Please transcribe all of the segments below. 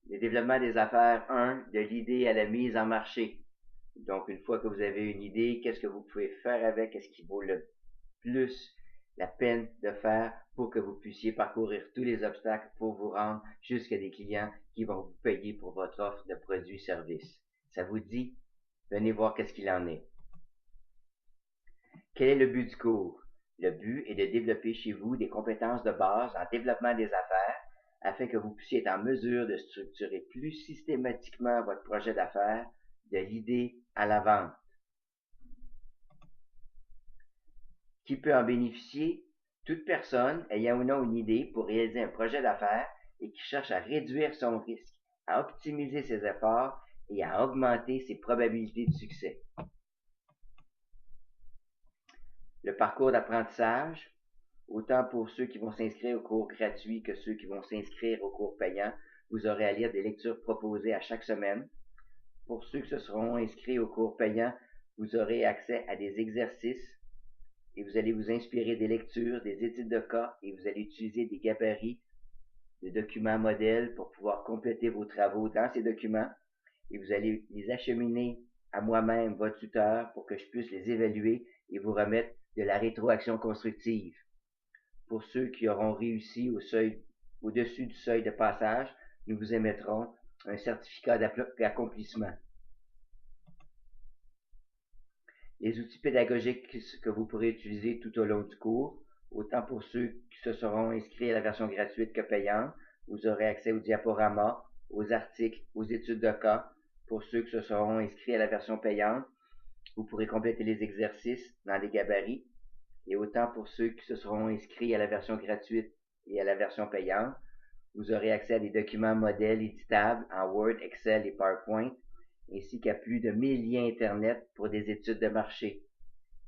Le développement des affaires 1, de l'idée à la mise en marché. Donc, une fois que vous avez une idée, qu'est-ce que vous pouvez faire avec? Qu'est-ce qui vaut le plus la peine de faire pour que vous puissiez parcourir tous les obstacles pour vous rendre jusqu'à des clients qui vont vous payer pour votre offre de produits-services. Ça vous dit? Venez voir qu'est-ce qu'il en est. Quel est le but du cours? Le but est de développer chez vous des compétences de base en développement des affaires afin que vous puissiez être en mesure de structurer plus systématiquement votre projet d'affaires de l'idée à la vente. Qui peut en bénéficier? Toute personne ayant ou non une idée pour réaliser un projet d'affaires et qui cherche à réduire son risque, à optimiser ses efforts et à augmenter ses probabilités de succès. Le parcours d'apprentissage, autant pour ceux qui vont s'inscrire au cours gratuit que ceux qui vont s'inscrire au cours payant, vous aurez à lire des lectures proposées à chaque semaine. Pour ceux qui se seront inscrits au cours payant, vous aurez accès à des exercices et vous allez vous inspirer des lectures, des études de cas et vous allez utiliser des gabarits de documents modèles pour pouvoir compléter vos travaux dans ces documents et vous allez les acheminer à moi-même, votre tuteur, pour que je puisse les évaluer et vous remettre de la rétroaction constructive. Pour ceux qui auront réussi au-dessus du seuil de passage, nous vous émettrons un certificat d'accomplissement. Les outils pédagogiques que vous pourrez utiliser tout au long du cours, autant pour ceux qui se seront inscrits à la version gratuite que payante, vous aurez accès aux diaporamas, aux articles, aux études de cas. Pour ceux qui se seront inscrits à la version payante, vous pourrez compléter les exercices dans les gabarits. Et autant pour ceux qui se seront inscrits à la version gratuite et à la version payante, vous aurez accès à des documents modèles éditables en Word, Excel et PowerPoint, ainsi qu'à plus de 1000 liens Internet pour des études de marché.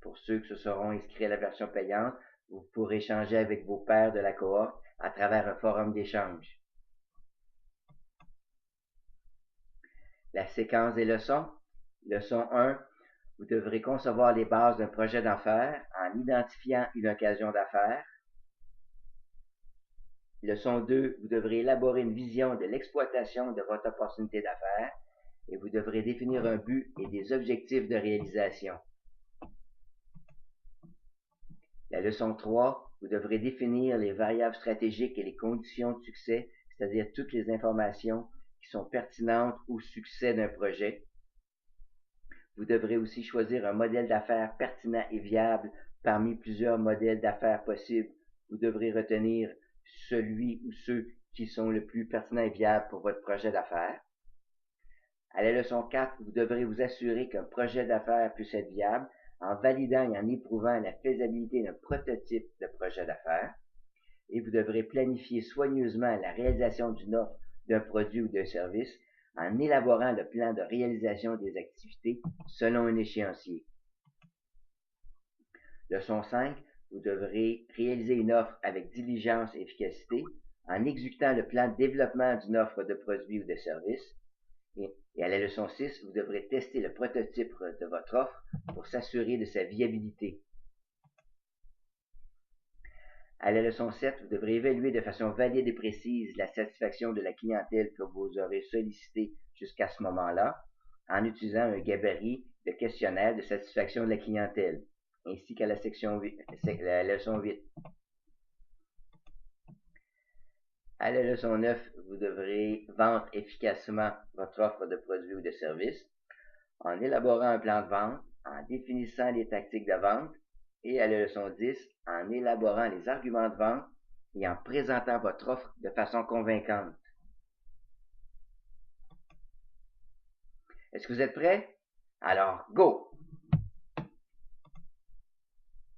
Pour ceux qui se seront inscrits à la version payante, vous pourrez échanger avec vos pairs de la cohorte à travers un forum d'échange. La séquence des leçons. Leçon 1. Vous devrez concevoir les bases d'un projet d'affaires en identifiant une occasion d'affaires. Leçon 2. Vous devrez élaborer une vision de l'exploitation de votre opportunité d'affaires et vous devrez définir un but et des objectifs de réalisation. La leçon 3. Vous devrez définir les variables stratégiques et les conditions de succès, c'est-à-dire toutes les informations qui sont pertinentes au succès d'un projet. Vous devrez aussi choisir un modèle d'affaires pertinent et viable parmi plusieurs modèles d'affaires possibles. Vous devrez retenir celui ou ceux qui sont le plus pertinents et viables pour votre projet d'affaires. À la leçon 4, vous devrez vous assurer qu'un projet d'affaires puisse être viable en validant et en éprouvant la faisabilité d'un prototype de projet d'affaires. Et vous devrez planifier soigneusement la réalisation d'une offre, d'un produit ou d'un service en élaborant le plan de réalisation des activités selon un échéancier. Leçon 5. Vous devrez réaliser une offre avec diligence et efficacité en exécutant le plan de développement d'une offre de produit ou de service. Et à la leçon 6, vous devrez tester le prototype de votre offre pour s'assurer de sa viabilité. À la leçon 7, vous devrez évaluer de façon valide et précise la satisfaction de la clientèle que vous aurez sollicitée jusqu'à ce moment-là en utilisant un gabarit de questionnaire de satisfaction de la clientèle, ainsi qu'à la leçon 8. À la leçon 9, vous devrez vendre efficacement votre offre de produit ou de service en élaborant un plan de vente, en définissant les tactiques de vente et à la leçon 10, en élaborant les arguments de vente et en présentant votre offre de façon convaincante. Est-ce que vous êtes prêts? Alors, go!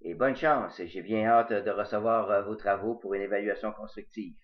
Et bonne chance, j'ai bien hâte de recevoir vos travaux pour une évaluation constructive.